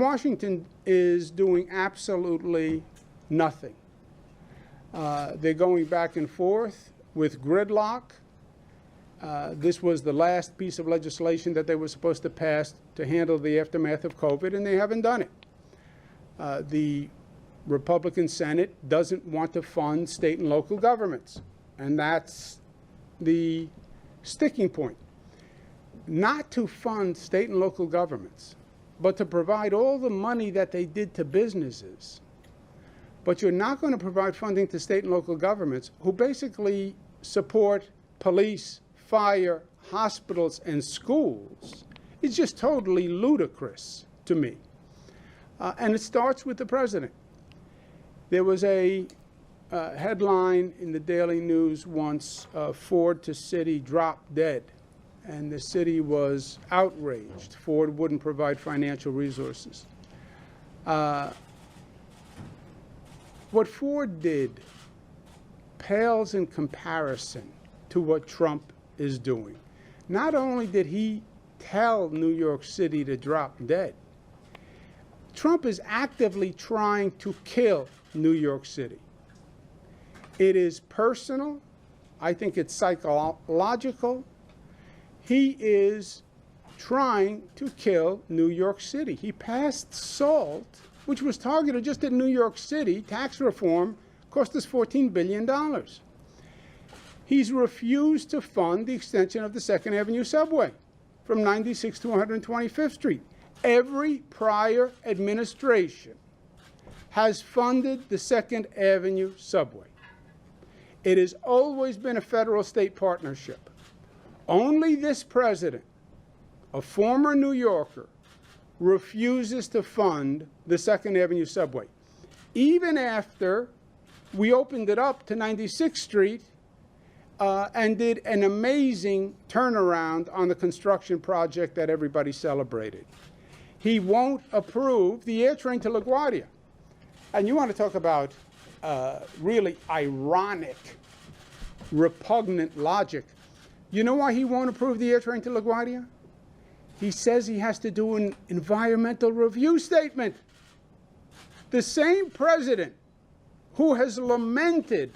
Washington is doing absolutely nothing. They're going back and forth with gridlock. This was the last piece of legislation that they were supposed to pass to handle the aftermath of COVID, and they haven't done it. The Republican Senate doesn't want to fund state and local governments, and that's the sticking point. Not to fund state and local governments, but to provide all the money that they did to businesses. But you're not going to provide funding to state and local governments who basically support police, fire, hospitals, and schools. It's just totally ludicrous to me. And it starts with the president. There was a headline in the Daily News once, Ford to city dropped dead. And the city was outraged. Ford wouldn't provide financial resources. What Ford did pales in comparison to what Trump is doing. Not only did he tell New York City to drop dead, Trump is actively trying to kill New York City. It is personal. I think it's psychological. He is trying to kill New York City. He passed SALT, which was targeted just at New York City. Tax reform cost us $14 billion. He's refused to fund the extension of the 2nd Avenue subway from 96 to 125th Street. Every prior administration has funded the 2nd Avenue subway. It has always been a federal-state partnership. Only this president, a former New Yorker, refuses to fund the 2nd Avenue subway. Even after we opened it up to 96th Street and did an amazing turnaround on the construction project that everybody celebrated. He won't approve the air train to LaGuardia. And you want to talk about really ironic, repugnant logic. You know why he won't approve the air train to LaGuardia? He says he has to do an environmental review statement. The same president who has lamented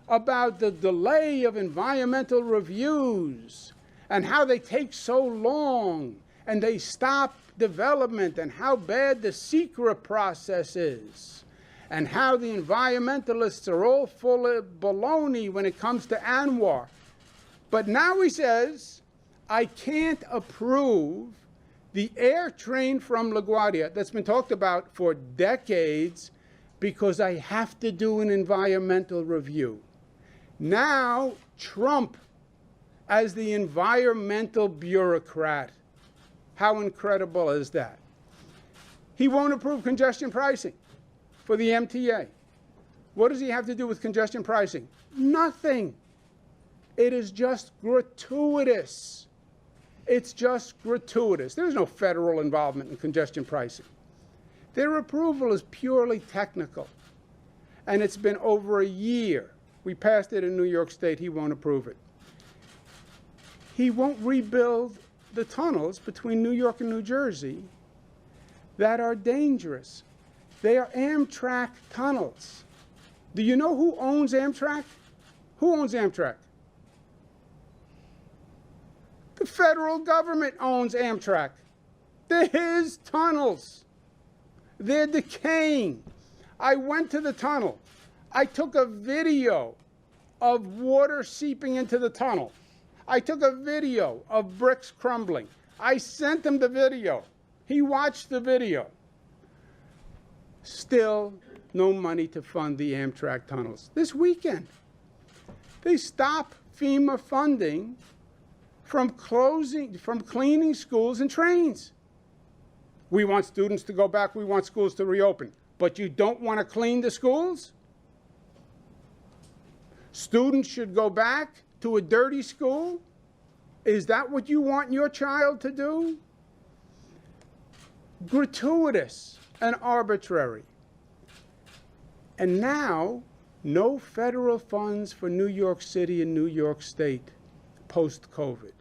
about the delay of environmental reviews and how they take so long and they stop development and how bad the secret process is and how the environmentalists are all full of baloney when it comes to Anwar. But now he says, I can't approve the air train from LaGuardia that's been talked about for decades because I have to do an environmental review. Now Trump, as the environmental bureaucrat, how incredible is that? He won't approve congestion pricing for the MTA. What does he have to do with congestion pricing? Nothing. It is just gratuitous. It's just gratuitous. There's no federal involvement in congestion pricing. Their approval is purely technical. And it's been over a year. We passed it in New York State. He won't approve it. He won't rebuild the tunnels between New York and New Jersey that are dangerous. They are Amtrak tunnels. Do you know who owns Amtrak? Who owns Amtrak? The federal government owns Amtrak. They're his tunnels. They're decaying. I went to the tunnel. I took a video of water seeping into the tunnel. I took a video of bricks crumbling. I sent him the video. He watched the video. Still no money to fund the Amtrak tunnels. This weekend, they stopped FEMA funding from cleaning schools and trains. We want students to go back. We want schools to reopen. But you don't want to clean the schools? Students should go back to a dirty school? Is that what you want your child to do? Gratuitous and arbitrary. And now, no federal funds for New York City and New York State post-COVID.